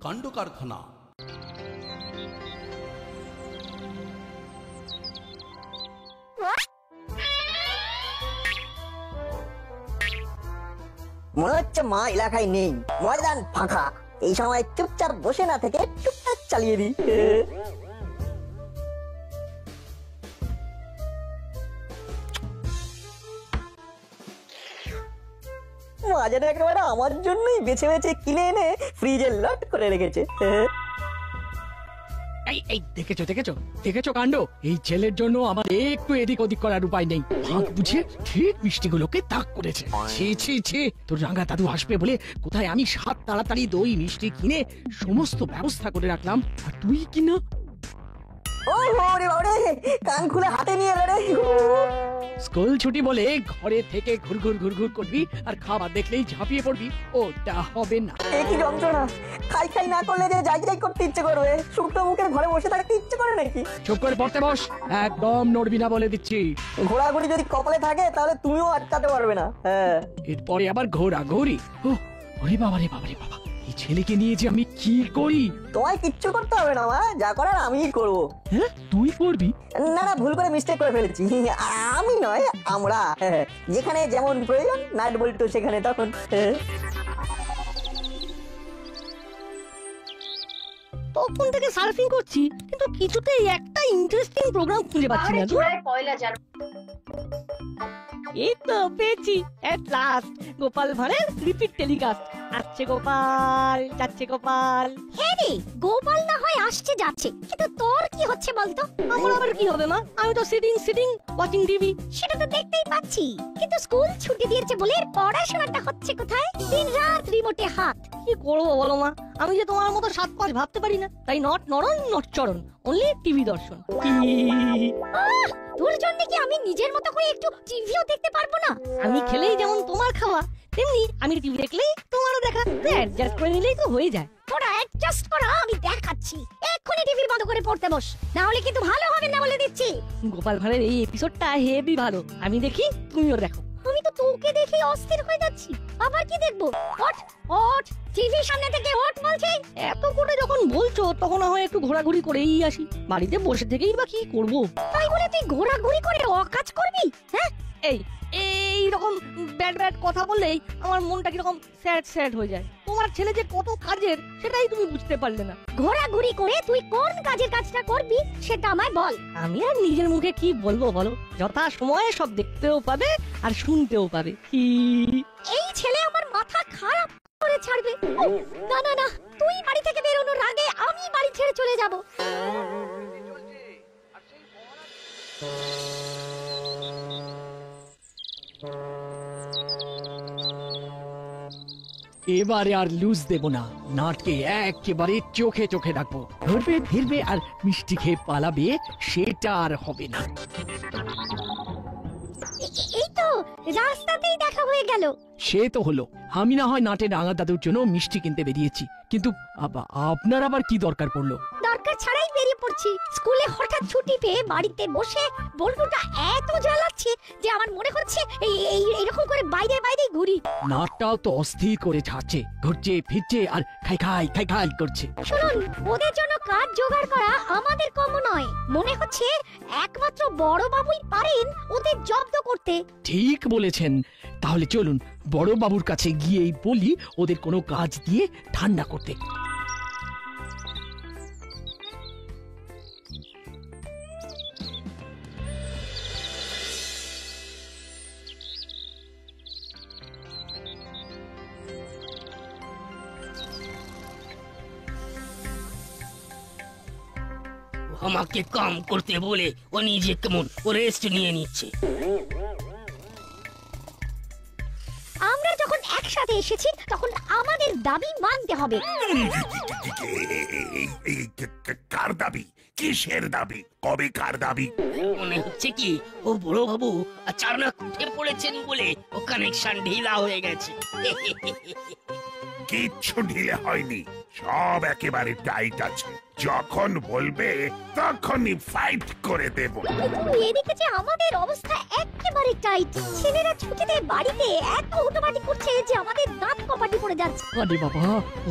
কাণ্ড কারখানা। মনে হচ্ছে মা এলাকায় নেই, ময়দান ফাঁকা। এই সময় চুপচাপ বসে না থেকে টুকটাক চালিয়ে দিই। মা যেন একেবারে আমার জন্যই বেছে বেছে কিনে এনে ফ্রিজে লট করে রেখেছে। এই দেখেছো দেখেছো দেখেছো কাণ্ড। এই ছেলের জন্য আমার একটু এদিক ওদিক করার উপায় নেই। ভাগ বুঝে ঠিক মিষ্টিগুলোকে তাক করেছে। ছি ছি ছি, তোর রাঙা দাদু আসবে বলে কোথায় আমি সাত তাড়াতাড়ি দই মিষ্টি কিনে সমস্ত ব্যবস্থা করে রাখলাম, আর তুই কিনা কান খুলে হাতে নিয়ে এলো রে। স্কুল ছুটি বলে ঘরে থেকে ঘুরঘুর ঘুরঘুর করবি আর খাবার দেখলেই ঝাঁপিয়ে পড়বি, ওটা হবে না। কি যন্ত্রণা! খাই খাই না করলে যে যাই যাই করতে ইচ্ছে করবে, শুকনো মুখের ঘরে বসে থাকতে ইচ্ছে করে নাকি? চুপ করে পড়তে বস, একদম নড়বি না বলে দিচ্ছি। ঘোরাঘুরি যদি কপালে থাকে তাহলে তুমিও আটকাতে পারবে না। হ্যাঁ, এরপরে আবার ঘোরাঘুরি। ওরে বাবা রে বাবা রে বাবা, এই ছেলেকে নিয়ে যে আমি কি করি। তোমায় কিচ্ছু করতে হবে না মা, যা করার আমিই করবো। হ্যাঁ, তুই করবি? না না, ভুল করে মিস্টেক করে ফেলেছি। আমি নয়, আমরা। যেখানে যেমন প্রয়োজন নাট বল্টু সেখানে তখন। তখন থেকে সার্ফিং করছি, কিন্তু কিছুতেই একটা ইন্টারেস্টিং প্রোগ্রাম খুঁজে পাচ্ছি না। এই তো পেয়েছি, এট লাস্ট গোপাল ভাঁড়ের রিপিট টেলিকাস্ট। আসছে গোপাল, যাচ্ছে গোপাল। হ্যাঁ রে, গোপাল না হয় আসছে যাচ্ছে, কিন্তু তোর কি হচ্ছে বলতো? আমার আবার কি হবে মা? আমি তো সিটিং ওয়াচিং টিভি। সেটা তো দেখতেই পাচ্ছি, কিন্তু স্কুল ছুটি দিয়েছে বলে পড়াশোনাটা হচ্ছে কোথায়? দিন রাত রিমোটে হাত। কি করবো বলো মা, আমি যে তোমার মতো সাত পাঁচ ভাবতে পারি না, তাই নট নরন নট চরণ, অনলি টিভি দর্শন। তোর জন্য কি আমি নিজের মতো করে একটু টিভিও দেখতে পারবো না? আমি খেলেই যেমন তোমার খাওয়া, তেমনি আমি টিভি দেখলেই তোমারও দেখা। অ্যাডজাস্ট করে নিলেই তো হয়ে যায়। তোরা অ্যাডজাস্ট করা আমি দেখাচ্ছি। এক্ষুনি টিভি বন্ধ করে পড়তে বস, না হলে কিন্তু ভালো হবে না বলে দিচ্ছি। গোপাল ভাঁড়ের এই এপিসোডটা হেভি ভালো, আমি দেখি তুমিও দেখো। আমি তো তোকে দেখে অস্থির হয়ে যাচ্ছি। আবার কি দেখবো? ওঠ ওঠ, টিভির সামনে থেকে ওঠ বলছি। এত করে যখন বলছো, তখন না হয় একটু ঘোরাঘুরি করেই আসি। বাড়িতে বসে থেকেই বা কি করবো? তাই বলে তুই ঘোরাঘুরি করে অকাজ করবি? হ্যাঁ, এই রকম ব্যাড কথা বললেই আমার মনটা কিরকম স্যাড হয়ে যায়। তোমার ছেলে যে কত কাজের, সেটাই তুমি বুঝতে পারলে না। ঘোরাঘুরি করে তুই কোন কাজের কাজটা করবি সেটা আমায় বল। আমি আর নিজের মুখে কি বলবো বলো? যথা সময়ে সব দেখতেও পাবে আর শুনতেও পাবে। এই ছেলে আমার মাথা খারাপ করে ছাড়বে। না না না, তুই বাড়ি থেকে বেরোনোর আগে আমি বাড়ি ছেড়ে চলে যাব। এবারে আর লুজ দেব না, নাটকে একেবারে চোখে চোখে রাখবো। ধরবে ফিরবে আর মিষ্টি খেয়ে পালাবে, সেটা আর হবে না। এই তো রাস্তাতেই দেখা হয়ে গেল। সে তো হলো, আমি না হয় নাটে রাঙা দাদুর জন্য মিষ্টি কিনতে বেরিয়েছি, কিন্তু আপনার আবার কি দরকার পড়লো? দরকার ছাড়াই বেরিয়ে পড়ছি। স্কুলে হঠাৎ ছুটি পেয়ে বাড়িতে বসে বল্টুটা এত জ্বালাচ্ছে যে আমার মনে হচ্ছে এইরকম করে বাইরে বাইরে ঘুরি। নাটটাও তো অস্থির করে ছাড়ছে, ঘুরছে ফিরছে আর খাই খাই করছে। শুনুন, ওদের জন্য কাজ জোগাড় করা আমাদের কম নয়। মনে হচ্ছে একমাত্র বড় বাবুই পারেন ওদের জব্দ করতে। ঠিক বলেছেন, তাহলে চলুন বড় বাবুর কাছে গিয়েই বলি ওদের কোনো কাজ দিয়ে ঠান্ডা করতে। আমাকে কাম করতে বলে ও নিজে কেমন রেস্ট নিয়ে নিচ্ছে। আমরা যখন একসাথে এসেছি তখন আমাদের দাবি মানতে হবে। কার দাবি? কিসের দাবি? কবে কার দাবি? মনে হচ্ছে কি ও বড় বাবু আচানক উঠে পড়েছেন বলে ও কানেকশন ঢিলা হয়ে গেছে। কিচ্ছু ঢিলে হয়নি, সব একেবারে টাইট আছে। যখন বলবে তখনই ফাইট করে দেব। কিন্তু এদিকে যে আমাদের অবস্থা একেবারে টাইট। ছেলেরা ছুটিতে বাড়িতে এত হুটোপাটি করছে যে আমাদের দাঁত কপাটি পড়ে যাচ্ছে। আরে বাবা,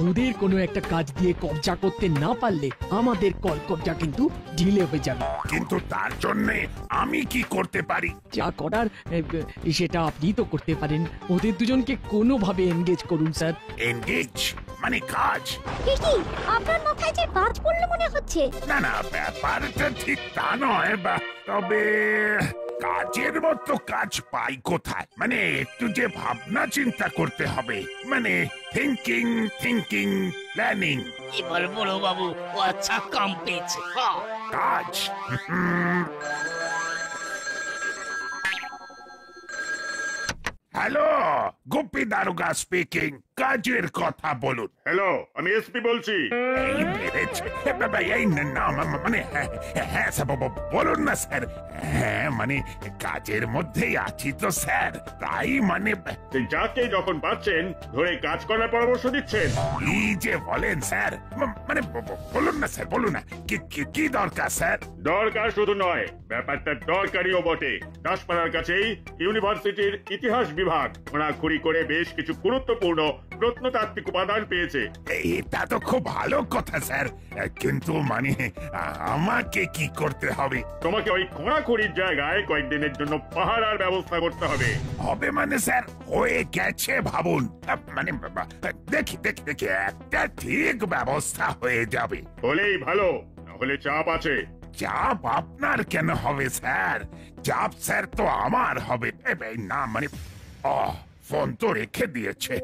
ওদের কোনো একটা কাজ দিয়ে কবজা করতে না পারলে আমাদের কবজা কিন্তু ঢিলে হয়ে যাবে। কিন্তু তার জন্য আমি কি করতে পারি? যা করার সেটা আপনি তো করতে পারেন। ওদের দুজনকে কোনোভাবে এনগেজ করুন স্যার। এনগেজ মানে কাজ? কি আপনার মাথায় যে বাজ পড়লো মনে হচ্ছে? না না, ব্যাপারটা ঠিক তা নয়, তবে কাজের মতো কাজ পাই কোথায়? মানে একটু যে ভাবনা চিন্তা করতে হবে, মানে থিঙ্কিং প্ল্যানিং। এবার বড় বাবু ও আচ্ছা কাম পেয়েছে। হ্যাঁ, কাজ। হ্যালো, গুপ্পি দারোগা স্পিকিং। কাজের কথা বলুন। হ্যালো, আমি এসপি বলছি। এই মেরেছে বাবা, এই না মানে হ্যাঁ স্যার, বলুন না স্যার। হ্যাঁ মানে কাজের মধ্যেই আছি তো স্যার, তাই মানে সেই যাকে যখন পাচ্ছেন ধরে কাজ করার পরামর্শ দিচ্ছেন। কি যে বলেন স্যার, মানে বলুন না স্যার, বলুন না কি দরকার স্যার? দরকার শুধু নয়, ব্যাপারটা দরকারিও বটে। দাসপাড়ার কাছেই ইউনিভার্সিটির ইতিহাস বিভাগ খোঁড়াখুড়ি করে বেশ কিছু গুরুত্বপূর্ণ প্রত্নতাত্ত্বিক উপাদান পেয়েছে। এটা তো খুব ভালো কথা স্যার, কিন্তু মানে আমাকে কি করতে হবে? তোমাকে ওই খোঁড়াখুড়ির জায়গায় কয়েকদিনের জন্য পাহারার ব্যবস্থা করতে হবে। হবে মানে স্যার হয়ে গেছে ভাবুন, মানে দেখি একটা ঠিক ব্যবস্থা হয়ে যাবে। হলেই ভালো, নাহলে চাপ আছে। চাপ আপনার কেন হবে স্যার? চাপ স্যার তো আমার হবে। না মানে ফোন তো রেখে দিয়েছে,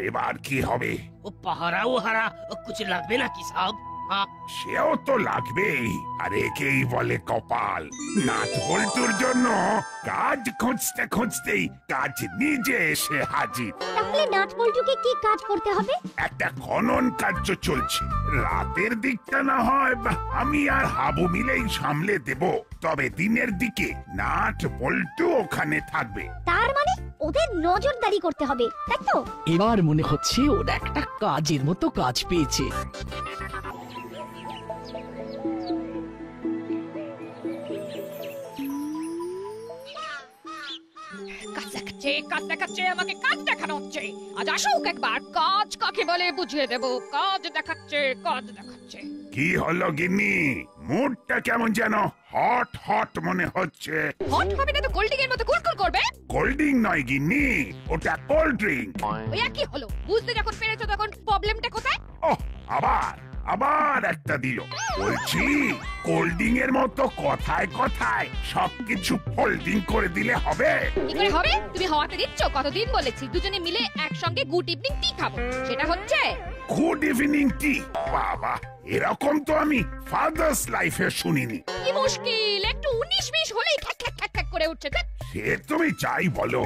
এবার কি হবে? ও পাহারাও হারা কুছ লাগবে নাকি সাহেব? হ্যাঁ, সেও তো লাগবেই, আর একেই বলে কপাল। নাট বল্টুর জন্য কাজ খুঁজতেই কাজ নিজে এসে হাজির। তাহলে নাট বল্টুকে কি কাজ করতে হবে? একটা খনন কার্য চলছে, রাতের দিকটা না হয় আমি আর হাবু মিলেই সামলে দেব, তবে দিনের দিকে নাট বল্টু ওখানে থাকবে। তার মানে ওদের নজরদারি করতে হবে, তাই তো? এবার মনে হচ্ছে ওরা একটা কাজের মতো কাজ পেয়েছে। কাজ দেখাচ্ছে আমাকে, কাজ দেখানো হচ্ছে। আজ আসুক একবার, কাজ কাকে বলে বুঝিয়ে দেব। কাজ দেখাচ্ছে। কি হলো গিন্নি, মুডটা কেমন যেন হট মনে হচ্ছে? হট হবে না তো কোল্ড এর মতো কুলকুল করবে? কোল্ড ড্রিঙ্ক নয় গিন্নি, ওটা কোল্ড ড্রিঙ্ক। ওই কি হলো? বুঝতে যখন পেরেছো তখন প্রবলেমটা কোথায়? ওহ, আবার একটা দিল। বলছি কোল্ড ড্রিঙ্ক এর মতো কথায় সবকিছু ফোল্ডিং করে দিলে হবে? কি করে হবে? তুমি হওয়াতে দিচ্ছ? কতদিন বলেছি দুজনে মিলে একসঙ্গে গুড ইভিনিং টি খাবো, সেটা হচ্ছে? Good evening tea? বাবা, এরকম তো আমি ফাদার্স লাইফে শুনিনি। কি মুশকিল, একটু 19-20 হলেই খ্যাক খ্যাক করে উঠছে। সে তুমি যাই বলো,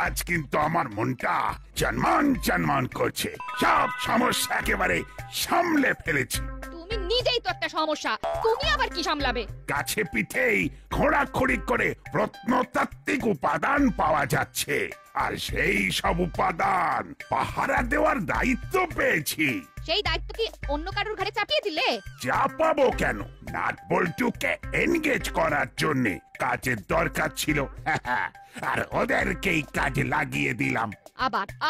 আজ কিন্তু আমার মনটা চনমান করছে। সব সমস্যা একেবারে সামলে ফেলেছি। তুমি নিজেই তো একটা সমস্যা, তুমি আবার কি সামলাবে? কাছে পিঠেই খোঁড়াখড়ি করে প্রত্নতাত্ত্বিক উপাদান পাওয়া যাচ্ছে, আর সেই সব উপাদান পাহারা দেওয়ার দায়িত্ব পেয়েছি। সেই দায়িত্ব কি অন্য কারোর ঘাড়ে চাপিয়ে দিলে? চাপাবো কেন? নাট বল্টুকে এনগেজ করার জন্য কাজের দরকার ছিল, আর ওদেরকেই কাজে লাগিয়ে দিলাম।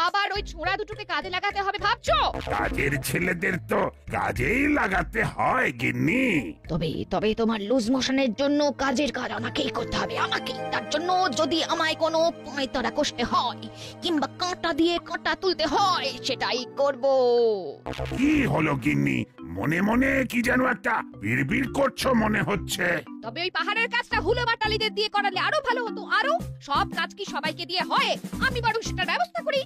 আবার ওই ছোঁড়া দুটোকে কাজে লাগাতে হবে ভাবছো? কাজের ছেলেদের তো কাজেই লাগাতে হয় গিন্নি। তবে তোমার লুজ মোশনের জন্য কাজের কাজ আমাকেই করতে হবে, আমাকেই। তার জন্য যদি আমায় কোনো পয়তারা কষতে হয় কিংবা কাঁটা দিয়ে কাঁটা তুলতে হয়, সেটাই করব। কি হলো গিন্নি, মনে কি যেন একটা বিড়বিড় করছো মনে হচ্ছে? তবে ওই পাহাড়ের কাজটা হুলো বাটালিদের দিয়ে করালে আরো ভালো হতো। আরো সব কাজ কি সবাইকে দিয়ে হয়? আমি বরং সেটার ব্যবস্থা করি।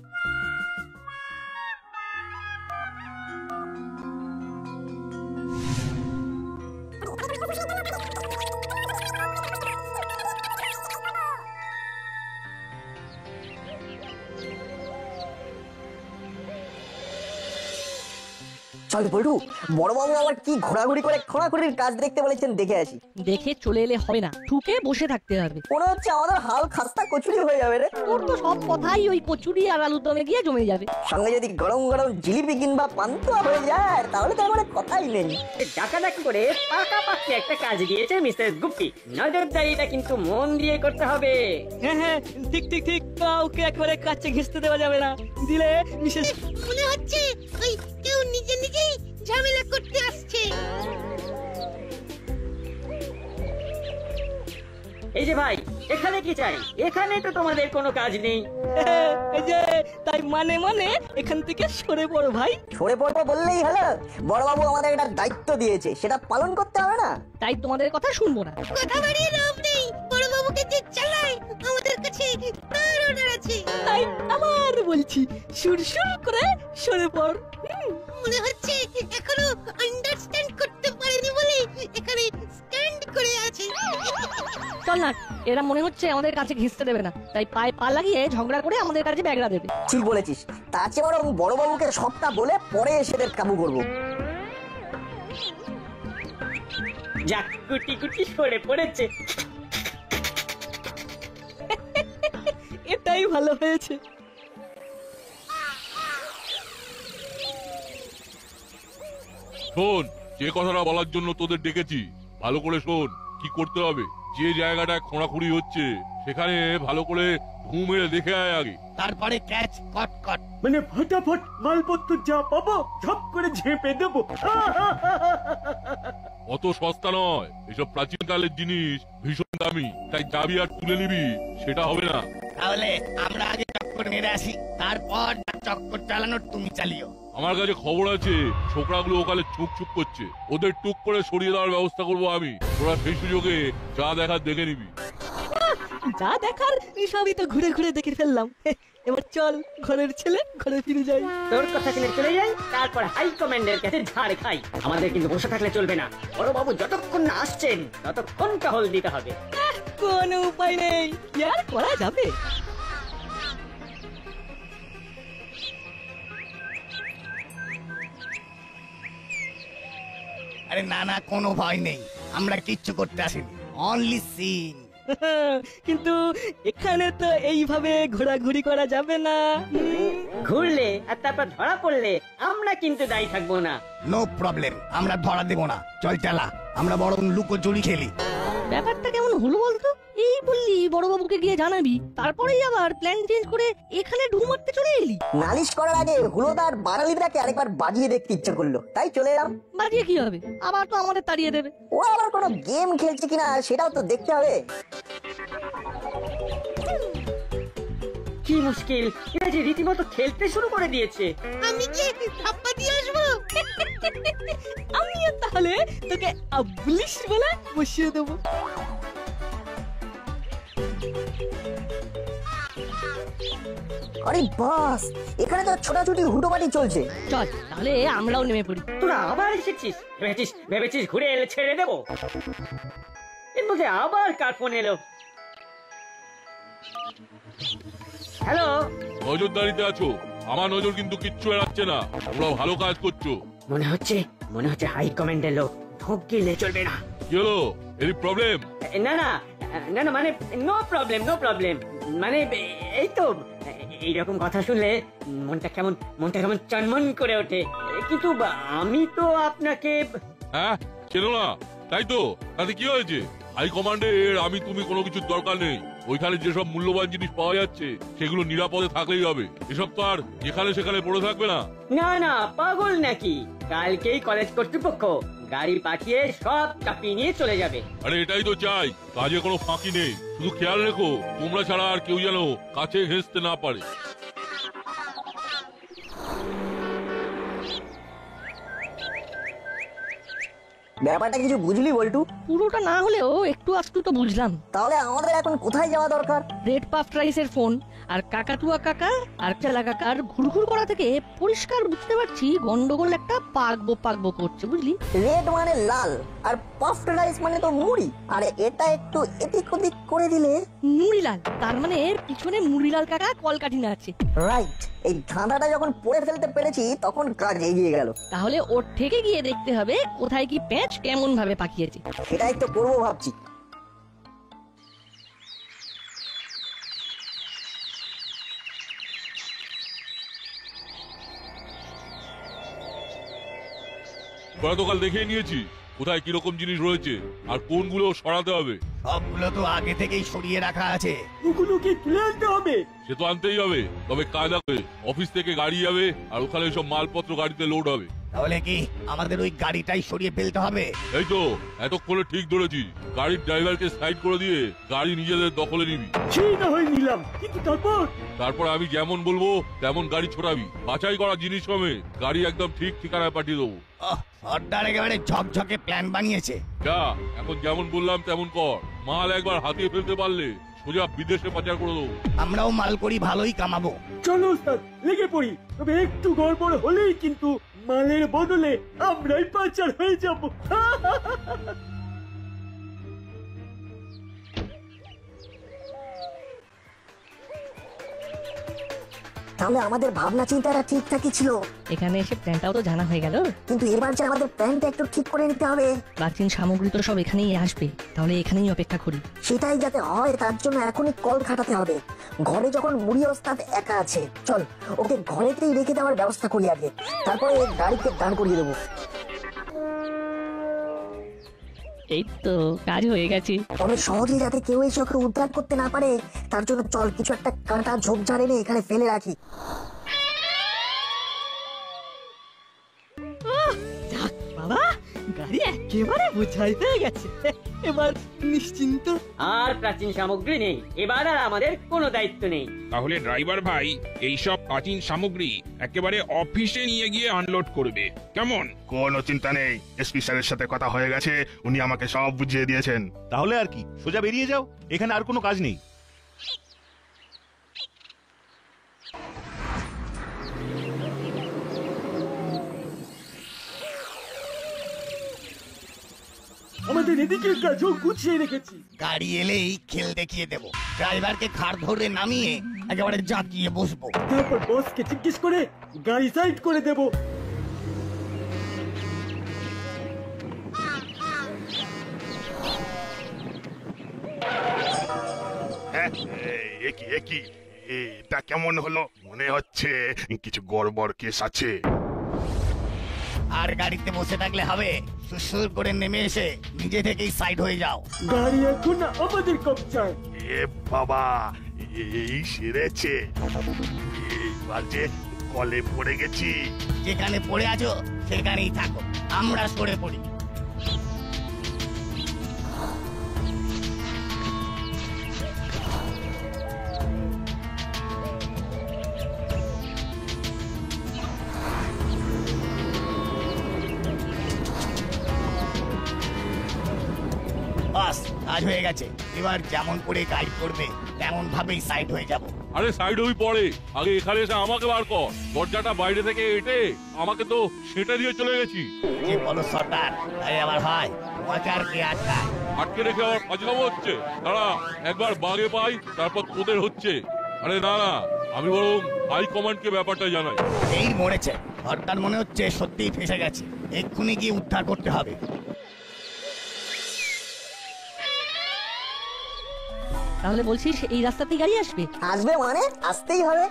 চল বলটু, বড়বাবু আবার কি ঘোরাঘুরি করে খোঁড়াখুড়ির কাজ দেখতে বলেছেন, দেখে আসি। দেখে চলে এলে হবে না, ঠুকে বসে থাকতে হবে। মনে হচ্ছে আমাদের হাল খাস্তা কচুরি হয়ে যাবে রে। তোর তো সব কথাই ওই কচুরি আর আলুর দমে গিয়ে জমে যাবে। সঙ্গে যদি গরম গরম জিলিপি কিংবা পান্তুয়া হয়ে যায় তাহলে তো আমার কথাই নেই। ডাকাডাকি করে পাকাপাকি একটা কাজ দিয়েছে মিসেস গুপ্তি। নজরদারিটা কিন্তু মন দিয়ে করতে হবে। হ্যাঁ হ্যাঁ, ঠিক ঠিক ঠিক, কাউকে একবারে কাছে ঘেঁচতে দেওয়া যাবে না, দিলে বিশেষ। মনে হচ্ছে ওই কেউ নিজে নিজেই ঝামেলা করতে আসছে। এই যে ভাই, এখানে কি চাই? এখানে তো তোমাদের কোনো কাজ নেই। এই যে তাই মানে মানে এখান থেকে সরে পড়ো ভাই। সরে পড়বো বললেই হলো? বড়বাবু আমাদের একটা দায়িত্ব দিয়েছে, সেটা পালন করতে হবে না? তাই তোমাদের কথা শুনবো না। কথা বাড়িয়ে লাভ নেই, বড় বাবুকে যে চালায় আমাদের কাছে তার অর্ডার আছে। তাই আবার বলছি, সুরসুর করে সরে পড়। মনে হচ্ছে এখনো আন্ডারস্ট্যান্ড করতে পারেনি বলে এখানে স্ট্যান্ড করে আছে। চল না, এরা মনে হচ্ছে আমাদের কাছে ঘেঁচতে দেবে না, তাই পায়ে পা লাগিয়ে ঝগড়া করে আমাদের কাছে ব্যাগরা দেবে। ঠিক বলেছিস, তার চেয়ে বরং বড়বাবুকে সবটা বলে পরে এসে কাবু করবো। যাক, গুটি গুটি সরে পড়েছে। এটাই ভালো হয়েছে। শোন, যে কথাটা বলার জন্য তোদের ডেকেছি ভালো করে শোন। কি করতে হবে, যে জায়গাটায় খোঁড়াখুড়ি হচ্ছে সেখানে ভালো করে ঢু মেরে দেখে আয় আগে। তারপরে ক্যাচ কট কট। মানে ফটাফট মালপত্র যা পাবো ঝপ করে ঝেঁপে দেবো। অত সস্তা নয়, এসব প্রাচীনকালের জিনিস ভীষণ দামি, তাই যাবি আর তুলে নিবি সেটা হবে না। তাহলে আমরা আগে চক্কর মেরে আসি, তারপর চক্কর চালানোর তুমি চালিও। আমার কাছে খবর আছে ছোকরাগুলো ওখানে চুপ চুপ করছে, ওদের টুক করে সরিয়ে দেওয়ার ব্যবস্থা করবো আমি। তোরা সেই সুযোগে যা দেখার দেখে নিবি। যা দেখার সবই তো ঘুরে ঘুরে দেখে ফেললাম। এবার চল, ঘরের ছেলে ঘরে ফিরে যাই। তোর কথা শুনে চলে যাই, তারপর হাই কমান্ডের কাছে ঝাড় খাই। আমাদের কিন্তু বসে থাকলে চলবে না। বড়বাবু যতক্ষণ না আসছেন ততক্ষণ টহল দিতে হবে। কোনো উপায় নেই, কি আর করা যাবে। আরে না না, কোনো ভয় নেই, আমরা কিচ্ছু করতে আসিনি, অনলি সিন। কিন্তু এখানে তো এইভাবে ঘোরাঘুরি করা যাবে না। ঘুরলে আর তারপর ধরা পড়লে আমরা কিন্তু দায়ী থাকবো না। নো প্রবলেম, আমরা ধরা দেব না। চল চালা, আমরা বরং লুকোচুরি খেলি। ব্যাপারটা কেমন হলো বলতো? এই বললি বড়বাবুকে গিয়ে জানাবি, তারপরেই আবার প্ল্যান চেঞ্জ করে এখানে ঢু মারতে চলে এলি। নালিশ করার আগে হুলোদার বাঙালিটাকে আরেকবার বাজিয়ে দেখতে ইচ্ছে করলো, তাই চলে এলাম। বাজিয়ে কি হবে, আবার তো আমাদের তাড়িয়ে দেবে। ও আবার কোনো গেম খেলছে কিনা সেটাও তো দেখতে হবে। কি মুশকিল, এরা যে রীতিমতো খেলতে শুরু করে দিয়েছে। আমি কি ধাপ্পা দিয়ে আসবো? আমিও তাহলে তোকে আবলিশ বলে বসিয়ে দেবো। আরে বাস, এখানে তো ছোটাছুটি হুটোপাটি চলছে। চল তাহলে আমরাও নেমে পড়ি। তোরা আবার এসেছিস? ভেবেছিস ঘুরে এলে ছেড়ে দেবো? এর মধ্যে আবার কার ফোন এলো? হ্যালো, নজরদারিতে আছো? আমার নজর কিন্তু কিচ্ছু এড়াচ্ছে না, তোমরা ভালো কাজ করছো। মনে হচ্ছে হাই কমান্ডের লোক। ঢোক গেলে চলবে না। কি হলো, এর প্রবলেম? না না না না, মানে নো প্রবলেম, মানে এই তো এইরকম কথা শুনলে মনটা কেমন চনমন করে ওঠে। কিন্তু আমি তো আপনাকে হ্যাঁ চেনো না, তাই তো? তাতে কি হয়েছে? হাই কমান্ডের আমি তুমি কোনো কিছুর দরকার নেই। ওইখানে যেসব মূল্যবান জিনিস পাওয়া যাচ্ছে সেগুলো নিরাপদে থাকলেই হবে। এসব তো আর যেখানে সেখানে পড়ে থাকবে না। না না, পাগল নাকি? কালকেই কলেজ কর্তৃপক্ষ গাড়ি পাঠিয়ে সব চাপিয়ে নিয়ে চলে যাবে। আরে এটাই তো চাই, কাজে কোনো ফাঁকি নেই। শুধু খেয়াল রেখো তোমরা ছাড়া আর কেউ যেন কাছে ঘেঁচতে না পারে। ব্যাপারটা কিছু বুঝলি বল্টু? পুরোটা না হলেও একটু আধটু তো বুঝলাম। তাহলে আমাদের এখন কোথায় যাওয়া দরকার? রেড পাফ রাইসের ফোন আর কাকাতুয়া কাকা আর চেলা কাকার ঘুরঘুর করা থেকে পরিষ্কার বুঝতে পারছি গন্ডগোল একটা পাকবো করছে, বুঝলি? রেড মানে লাল, আর পাফড রাইস মানে তো মুড়ি, আর এটা একটু এদিক ওদিক করে দিলে মুড়িলাল, তার মানে পিছনে মুড়িলাল কাকা কলকাঠিনা আছে। রাইট। এই ধাঁধাটা যখন পড়ে ফেলতে পেরেছি তখন কাজ এগিয়ে গেল। তাহলে ওর থেকে গিয়ে দেখতে হবে কোথায় কি প্যাঁচ কেমন ভাবে পাকিয়েছে। সেটাই তো করবো ভাবছি। গতকাল দেখে নিয়েছি কোথায় কিরকম জিনিস রয়েছে আর কোনগুলো সরাতে হবে। সবগুলো তো আগে থেকেই সরিয়ে রাখা আছে। ওগুলো কি তুলে আনতে হবে? সে তো আনতেই হবে, তবে কায়দা করে অফিস থেকে গাড়ি যাবে আর ওখানে সব মালপত্র গাড়িতে লোড হবে। তাহলে কি আমাদের ওই গাড়িটাই সরিয়ে ফেলতে হবে? এই তো এতক্ষণে ঠিক ধরেছি, গাড়ির ড্রাইভারকে সাইড করে দিয়ে গাড়ি নিজেদের দখলে নিবি। সেই না হয় নিলাম, কিন্তু তারপর আমি যেমন বলবো তেমন গাড়ি ছোড়াবি, বাছাই করা জিনিস হবে, গাড়ি একদম ঠিক ঠিকানায় পাঠিয়ে দেবো। সর্দার একেবারে ঝকঝকে প্ল্যান বানিয়েছে। যা, এখন যেমন বললাম তেমন কর, মাল একবার হাতিয়ে ফেলতে পারলে সোজা বিদেশে পাচার করে দেবো। আমরাও মাল করি, ভালোই কামাবো। চলো স্যার, লেগে পড়ি। তবে একটু গড়বড় হলেই কিন্তু মালের বদলে আমরাই পাচার হয়ে যাব। তাহলে আমাদের ভাবনা চিন্তাটা ঠিকঠাকই ছিল। এখানে এসে প্ল্যানটাও তো জানা হয়ে গেল, কিন্তু এবার যে আমাদের প্ল্যানটা একটু ঠিক করে নিতে হবে। প্রাচীন সামগ্রী তো সব এখানেই আসবে, তাহলে এখানেই অপেক্ষা করি। সেটাই যাতে হয় তার জন্য এখনই কল খাটাতে হবে। ঘরে যখন মুড়ি ওস্তাদ একা আছে, চল ওকে ঘরেতেই রেখে দেওয়ার ব্যবস্থা করি আগে, তারপরে গাড়িতে দাঁড় করিয়ে দেবো। এই তো কাজ হয়ে গেছে। তবে সহজে যাতে কেউ এসে ওকে উদ্ধার করতে না পারে তার জন্য চল কিছু একটা কাঁটা ঝোপঝাড় এনে এখানে ফেলে রাখি। বাবা, গাড়ি একেবারে বোঝাই হয়ে গেছে, এবার নিশ্চিন্ত। আর প্রাচীন সামগ্রী নেই, এবার আর আমাদের কোনো দায়িত্ব নেই। তাহলে ড্রাইভার ভাই এই সব প্রাচীন সামগ্রী একেবারে অফিসে নিয়ে গিয়ে আনলোড করবে, কেমন? কোনো চিন্তা নেই, এসপি স্যারের সাথে কথা হয়ে গেছে, উনি আমাকে সব বুঝিয়ে দিয়েছেন। তাহলে আর কি, সোজা বেরিয়ে যাও, এখানে আর কোনো কাজ নেই। আমাদের এদিকের কাজও গুছিয়ে রেখেছি। গাড়ি এলেই খেল দেখিয়ে দেব, ড্রাইভারকে ঘাড় ধরে নামিয়ে একেবারে জাঁকিয়ে বসবো। তারপর বসকে জিজ্ঞেস করে গাড়ি সাইড করে দেব। একই এটা কেমন হলো? মনে হচ্ছে কিছু গড়বড় কেস আছে। আর গাড়িতে বসে থাকলে হবে, সুসুর করে নেমে এসে নিজে থেকেই সাইড হয়ে যাও। গাড়ি এখন আমাদের কবজায়। এ বাবা, এই সেরেছে, এইবার যে কলে পড়ে গেছি। যেখানে পড়ে আছো সেখানেই থাকো, আমরা সরে পড়ি। বাস, কাজ হয়ে গেছে। এবার যেমন করে গাইড করবে তেমন ভাবেই সাইড হয়ে যাব। আরে সাইড হই পরে, আগে এখানে এসে আমাকে বার কর। দরজাটা বাইরে থেকে এটে আমাকে তো সেটা দিয়ে চলে গেছি। যে বলো সর্দার, তাই আবার হয় মজার কে আটকায়? আটকে রেখে আবার ফাজলামো হচ্ছে। দাঁড়া, একবার বাগে পাই তারপর তোদের হচ্ছে। আরে না না, আমি বরং হাই কমান্ডকে ব্যাপারটা জানাই। এই মরেছে, সর্দার মনে হচ্ছে সত্যিই ফেসে গেছে, এক্ষুনি গিয়ে উদ্ধার করতে হবে। তাহলে বলছিস এই রাস্তাতেই গাড়ি আসবে? আসবে মানে আসতেই হবে।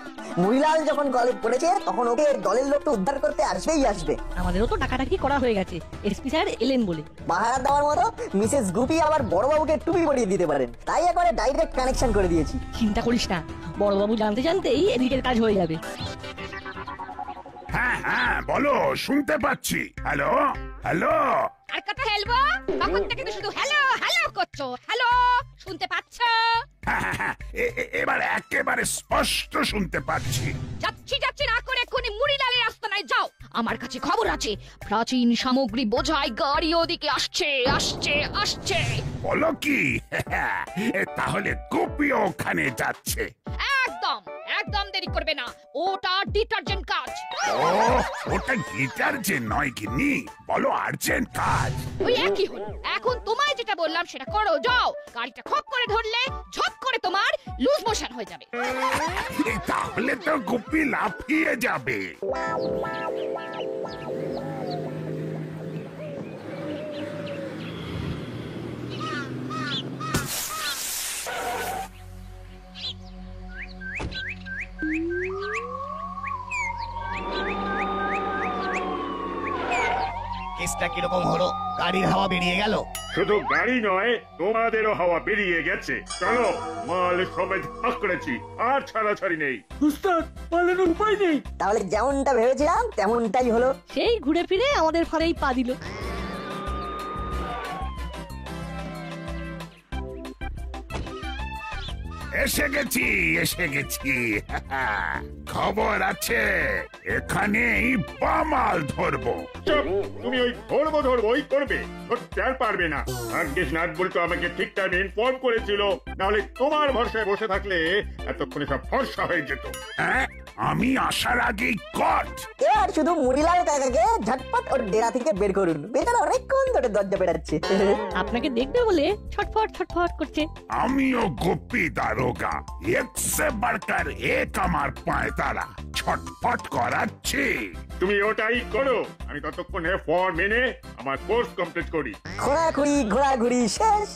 মুড়িলাল যখন গলে পড়েছে তখন ওকে দলের লোকটা উদ্ধার করতে আসবে। আমাদেরও তো টাকাটাকি করা হয়ে গেছে, এসপি স্যার এলেন বলে। পাহারা দেওয়ার মতো মিসেস গুপি আবার বড়বাবুকে টুপি পরিয়ে দিতে পারেন, তাই একবারে ডাইরেক্ট কানেকশন করে দিয়েছি। চিন্তা করিস না, বড়বাবু জানতে জানতেই এদিকের কাজ হয়ে যাবে। হ্যাঁ হ্যাঁ, বলো, শুনতে পাচ্ছি। Hello hello. আর কথা হেলবো, তখন থেকে তো শুধু হ্যালো হ্যালো করছো। হ্যালো, শুনতে পাচ্ছ? এবার একেবারে স্পষ্ট শুনতে পাচ্ছি। যাচ্ছি না করে এক্ষুনি মুড়িলালের আস্তানায় যাও। আমার কাছে খবর আছে, প্রাচীন সামগ্রী বোঝাই গাড়ি ওদিকে আসছে। বলো কি? তাহলে গুপি ওখানে যাচ্ছে? একদম একদম একদম দেরি করবে না, ওটা ডিটারজেন্ট কাজ। ও ওটা ডিটারজেন্ট নয় গিন্নি, বলো আর্জেন্ট কাজ। ওই একই হলো। এখন তোমায় যেটা বললাম সেটা করো, যাও। গাড়িটা খপ করে ধরলে ঝপ করে তোমার লুজ মোশন হয়ে যাবে। তাহলে তো গুপি লাফিয়ে যাবে। কেসটা কিরকম হলো? গাড়ির হাওয়া বেরিয়ে গেল? শুধু গাড়ি নয়, তোমাদেরও হাওয়া বেরিয়ে গেছে। চলো, মাল সমেত ভাগ করেছি, আর ছাড়াছাড়ি নেই। উস্তাদ, পালানোর উপায় নেই। তাহলে যেমনটা ভেবেছিলাম তেমনটাই হলো। সেই ঘুরে ফিরে আমাদের ফাঁড়েই পা দিল। এসে গেছি, এসে গেছি। খবর আছে, এখানেই বামাল ধরবো। চুপ, তুমি ওই ধরবোই করবে, ধরতে আর পারবে না। ভাগ্যিস নাট বলতো আমাকে ঠিক টাইমে ইনফর্ম করেছিল, নাহলে তোমার ভরসায় বসে থাকলে এতক্ষণে সব ফর্সা হয়ে যেত। হ্যাঁ, আমি আসার আগেই কট। এবার শুধু মুড়িলাল কাকাকে ঝটপট ওর ডেরা থেকে বের করুন, বেচারা অনেকক্ষণ ধরে দরজা পেটাচ্ছে। আপনাকে দেখবে বলে ছটফট ছটফট করছে। আমিও গোপী দারোগা, একসে বাড়কার এক আমার পায় তারা ছটফট করাচ্ছি। তুমি ওটাই করো, আমি ততক্ষণে ফর্ম মেনে আমার কোর্স কমপ্লিট করি। ঘোরাঘুরি শেষ।